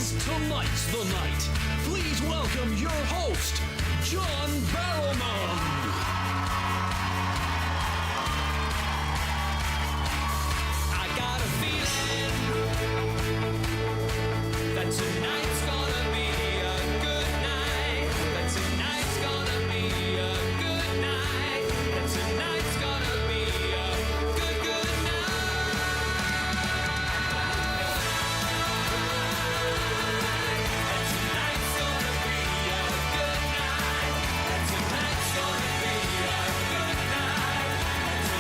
is Tonight's the Night. Please welcome your host, John Barrowman. I got a feeling that tonight's gonna be a good night. That tonight's gonna be a good night. That tonight's gonna be a good, good night. That tonight's gonna be a good night. That tonight's gonna be a good night.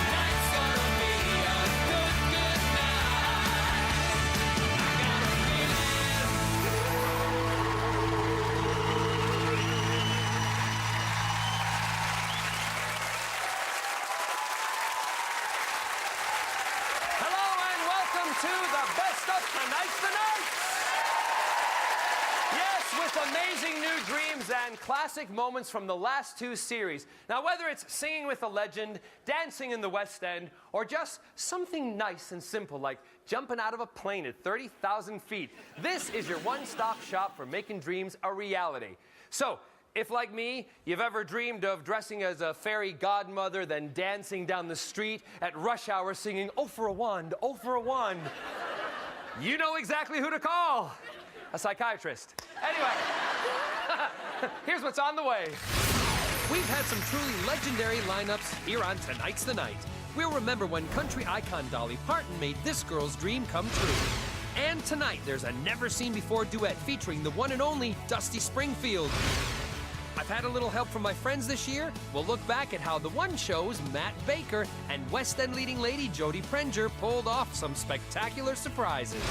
That tonight's gonna be a good, good night. I got a Hello and welcome to the best of Tonight's the Night. Yes, with amazing new dreams and classic moments from the last two series. Now, whether it's singing with a legend, dancing in the West End, or just something nice and simple like jumping out of a plane at 30,000 feet, this is your one-stop shop for making dreams a reality. So, if, like me, you've ever dreamed of dressing as a fairy godmother, then dancing down the street at rush hour singing, "Oh, for a wand, oh, for a wand," you know exactly who to call. A psychiatrist. Anyway, here's what's on the way. We've had some truly legendary lineups here on Tonight's the Night. We'll remember when country icon Dolly Parton made this girl's dream come true. And tonight, there's a never-seen-before duet featuring the one and only Dusty Springfield. I've had a little help from my friends this year. We'll look back at how the one show's Matt Baker and West End leading lady Jodie Prenger pulled off some spectacular surprises.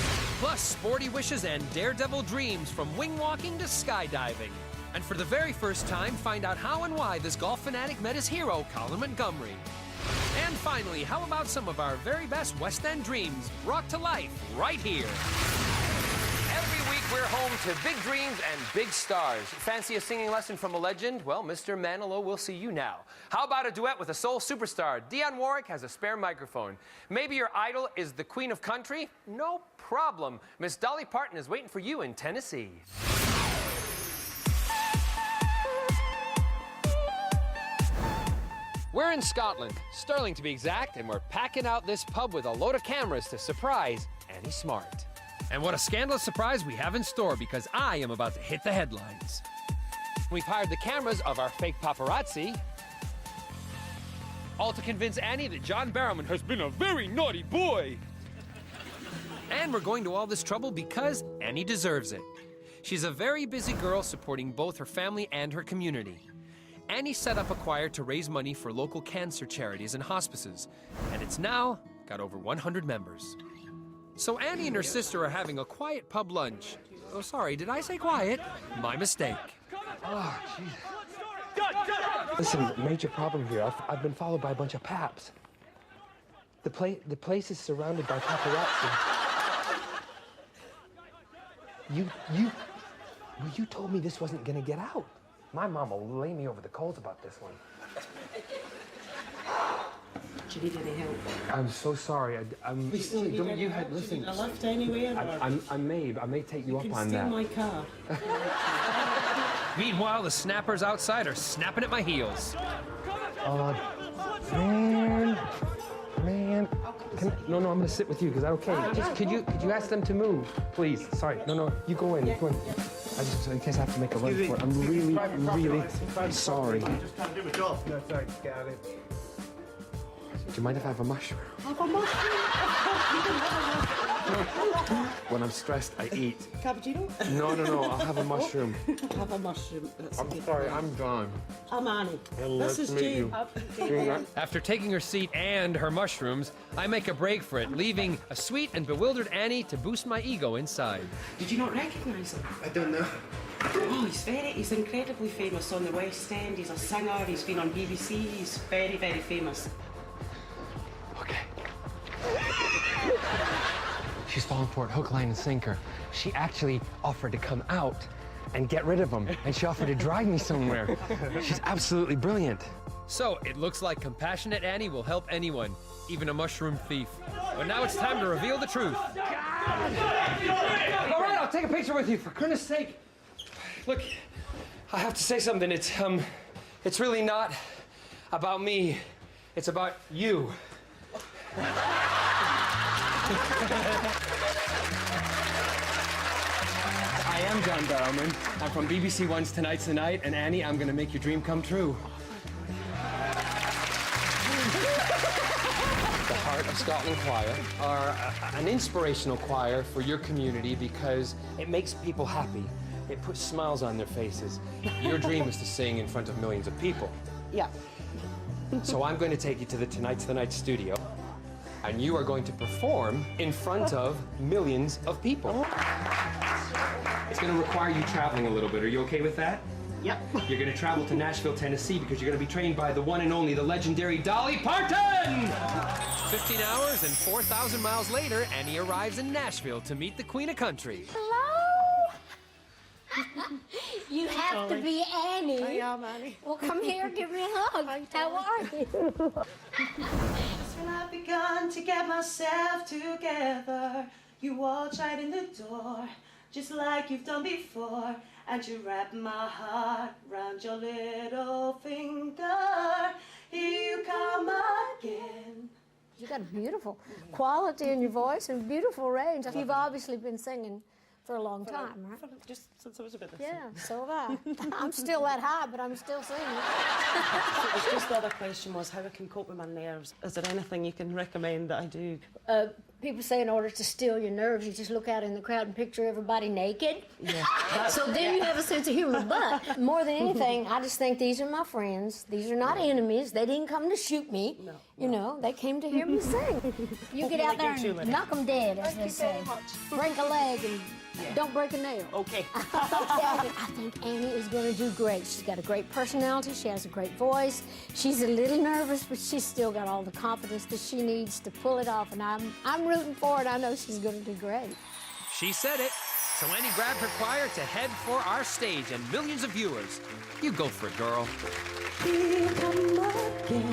Plus, sporty wishes and daredevil dreams from wing walking to skydiving. And for the very first time, find out how and why this golf fanatic met his hero, Colin Montgomery. And finally, how about some of our very best West End dreams brought to life right here? Every week we're home to big dreams and big stars. Fancy a singing lesson from a legend? Well, Mr. Manilow will see you now. How about a duet with a soul superstar? Dionne Warwick has a spare microphone. Maybe your idol is the Queen of Country? No problem. Miss Dolly Parton is waiting for you in Tennessee. We're in Scotland, Stirling to be exact, and we're packing out this pub with a load of cameras to surprise Annie Smart. And what a scandalous surprise we have in store, because I am about to hit the headlines. We've hired the cameras of our fake paparazzi, all to convince Annie that John Barrowman has been a very naughty boy. And we're going to all this trouble because Annie deserves it. She's a very busy girl supporting both her family and her community. Annie set up a choir to raise money for local cancer charities and hospices, and it's now got over 100 members. So Annie and her sister are having a quiet pub lunch. Oh, sorry, did I say quiet? My mistake. Oh, jeez. Listen, major problem here. I've been followed by a bunch of paps. The place is surrounded by paparazzi. You told me this wasn't gonna get out. My mom will lay me over the coals about this one. Do you need any help? I'm so sorry. I'm. Listen, You had listen. Do you need a lift anywhere? I may take you up on steal that. my car. Meanwhile, the snappers outside are snapping at my heels. Man. No, I'm gonna sit with you. Is that okay? Just could you ask them to move, please? Sorry. No, you go in. Go in. In case I have to make a run for it. I'm really sorry. Just can't do my job. No, thanks. Get out of here. Do you mind if I have a mushroom? Have a mushroom. When I'm stressed, I eat. Cappuccino? No, I'll have a mushroom. Have a mushroom. That's I'm okay. sorry, I'm John. I'm Annie. And This nice is to meet Jane. you. After taking her seat and her mushrooms, I make a break for it, leaving a sweet and bewildered Annie to boost my ego inside. Did you not recognise him? I don't know. Oh, he's incredibly famous on the West End. He's a singer. He's been on BBC. He's very, very famous. Okay. She's falling for it, hook, line, and sinker. She actually offered to come out and get rid of him, and she offered to drive me somewhere. She's absolutely brilliant. So, it looks like compassionate Annie will help anyone, even a mushroom thief. But now it's time to reveal the truth. All right, I'll take a picture with you, for goodness sake. Look, I have to say something. It's really not about me. It's about you. I am John Barrowman. I'm from BBC One's Tonight's the Night, and Annie, I'm gonna make your dream come true. The Heart of Scotland Choir are an inspirational choir for your community because it makes people happy. It puts smiles on their faces. Your dream is to sing in front of millions of people. Yeah. So I'm going to take you to the Tonight's the Night studio, and you are going to perform in front of millions of people. It's going to require you traveling a little bit. Are you okay with that? Yep. You're going to travel to Nashville, Tennessee, because you're going to be trained by the one and only, the legendary Dolly Parton! 15 hours and 4,000 miles later, Annie arrives in Nashville to meet the Queen of Country. Hello? You have to be Annie. I am Annie. Well, come here, give me a hug. How are you? Just when I've begun to get myself together, you walked right in the door, just like you've done before, and you wrapped my heart round your little finger. Here you come again. You got a beautiful quality in your voice and beautiful range. You've obviously been singing for a long time, right? Just since I was a bit. Yeah, so have I. I'm still that high, but I'm still singing. It's just the other question was how I can cope with my nerves. Is there anything you can recommend that I do? People say in order to still your nerves, you just look out in the crowd and picture everybody naked. Yeah. So then you have a sense of humor. But more than anything, I just think these are my friends. These are not enemies. They didn't come to shoot me. No, You know, they came to hear me sing. You get out there and knock them dead, as they say. Break a leg and don't break a nail. Okay. I think Annie is going to do great. She's got a great personality. She has a great voice. She's a little nervous, but she's still got all the confidence that she needs to pull it off. And I'm rooting for it. I know she's going to do great. She said it. So Annie grabbed her choir to head for our stage and millions of viewers. You go for it, girl. Here come again.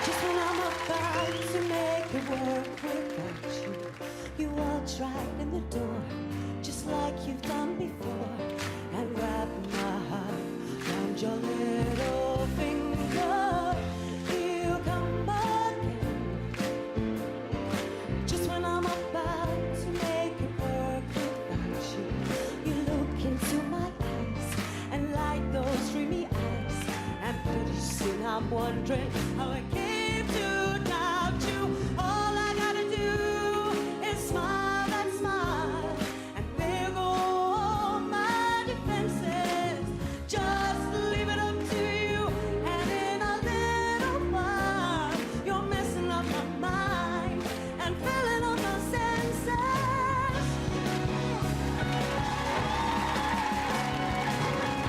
Just when I'm about to make it work without you, you walked right in the door, just like you've done before, and wrapped my heart around your little finger. Here you come again. Just when I'm about to make it work without you, you look into my eyes and light those dreamy eyes, and pretty soon I'm wondering how I came to doubt you. All I gotta do is smile and smile, and there go all my defenses. Just leave it up to you, and in a little while you're messing up my mind and filling up my senses.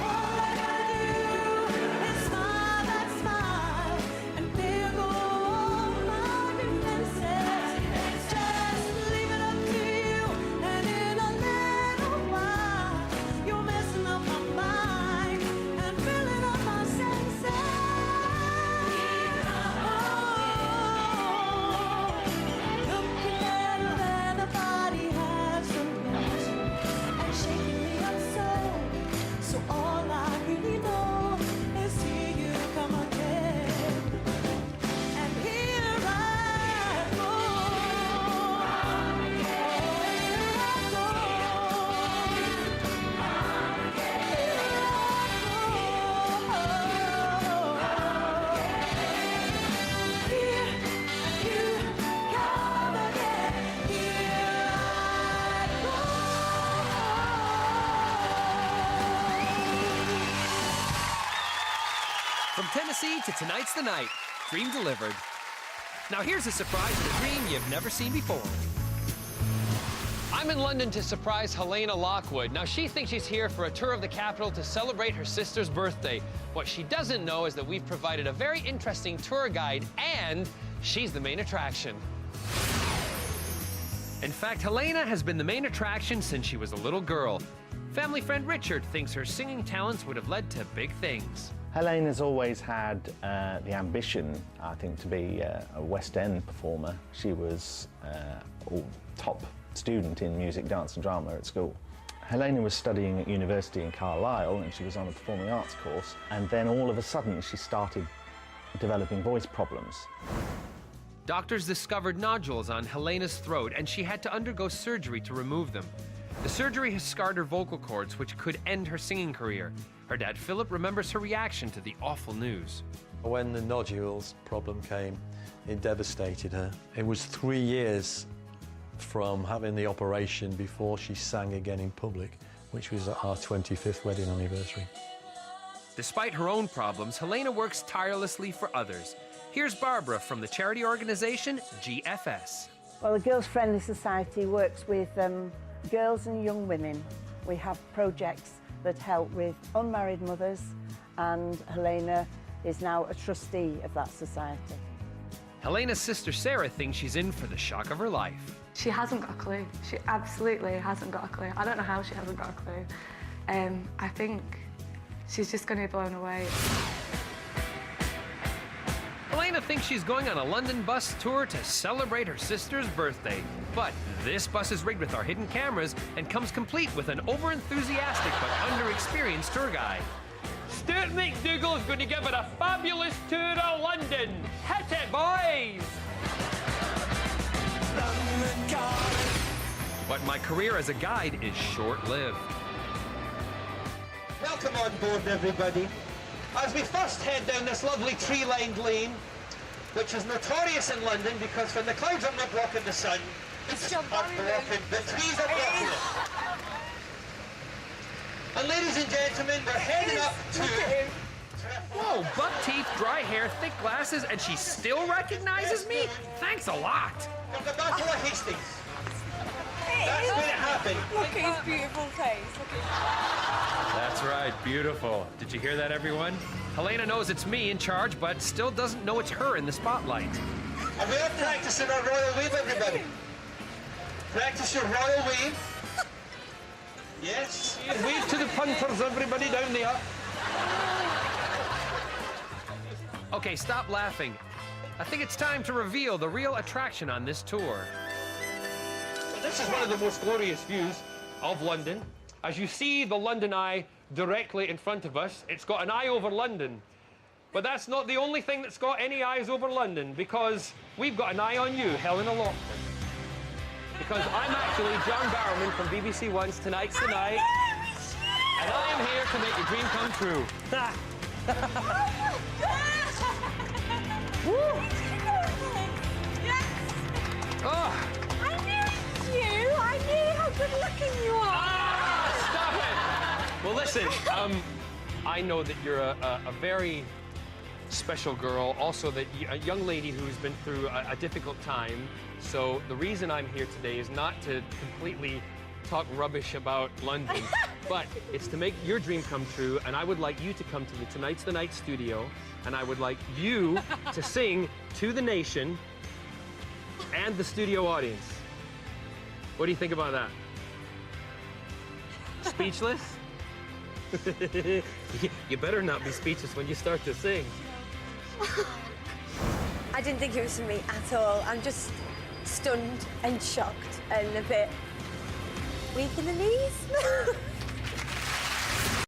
All I gotta do is smile and smile, and there go all my defenses. Just leave it up to you, and in a little while you're messing up my mind and filling up my senses. Looking better than a body has a right, and shaking me up so all I really know is here you come again, and here I go. From Tennessee to Tonight's the Night, dream delivered. Now here's a surprise and a dream you've never seen before. I'm in London to surprise Helena Lockwood. Now she thinks she's here for a tour of the capital to celebrate her sister's birthday. What she doesn't know is that we've provided a very interesting tour guide, and she's the main attraction. In fact, Helena has been the main attraction since she was a little girl. Family friend Richard thinks her singing talents would have led to big things. Helena's always had the ambition, I think, to be a West End performer. She was top student in music, dance and drama at school. Helena was studying at university in Carlisle and she was on a performing arts course, and then all of a sudden she started developing voice problems. Doctors discovered nodules on Helena's throat and she had to undergo surgery to remove them. The surgery has scarred her vocal cords, which could end her singing career. Her dad, Philip, remembers her reaction to the awful news. When the nodules problem came, it devastated her. It was 3 years from having the operation before she sang again in public, which was our 25th wedding anniversary. Despite her own problems, Helena works tirelessly for others. Here's Barbara from the charity organization GFS. Well, the Girls Friendly Society works with girls and young women. We have projects that help with unmarried mothers, and Helena is now a trustee of that society. Helena's sister Sarah thinks she's in for the shock of her life. She hasn't got a clue. She absolutely hasn't got a clue. I don't know how she hasn't got a clue. I think she's just going to be blown away. Helena thinks she's going on a London bus tour to celebrate her sister's birthday. But this bus is rigged with our hidden cameras and comes complete with an over-enthusiastic but under-experienced tour guide. Stuart McDougall is going to give her a fabulous tour of London. Hit it, boys! But my career as a guide is short-lived. Welcome on board, everybody. As we first head down this lovely tree-lined lane, which is notorious in London because when the clouds are not blocking the sun, it's are blocking, the trees are blocking it. And ladies and gentlemen, we're heading up to... Whoa, buck teeth, dry hair, thick glasses, and she still recognizes me? Thanks a lot. From the Battle of Hastings. That's when it happened. Look at his beautiful face. Look at That's right, beautiful. Did you hear that, everyone? Helena knows it's me in charge, but still doesn't know it's her in the spotlight. And we are practicing our royal wave, everybody. Practice your royal wave. Yes. Wave to the punters, everybody down there. Okay, stop laughing. I think it's time to reveal the real attraction on this tour. This is one of the most glorious views Of London. As you see the London Eye directly in front of us, it's got an eye over London. But that's not the only thing that's got any eyes over London, because we've got an eye on you, Helena Lockton. Because I'm actually John Barrowman from BBC One's Tonight's the Night. And I am here to make your dream come true. Oh. I knew how good looking you are. Ah, stop it! Well, listen, I know that you're a very special girl, also that a young lady who's been through a difficult time. So the reason I'm here today is not to completely talk rubbish about London, but it's to make your dream come true, and I would like you to come to the Tonight's the Night studio, and I would like you to sing to the nation and the studio audience. What do you think about that? Speechless? You better not be speechless when you start to sing. I didn't think it was for me at all. I'm just stunned and shocked and a bit weak in the knees.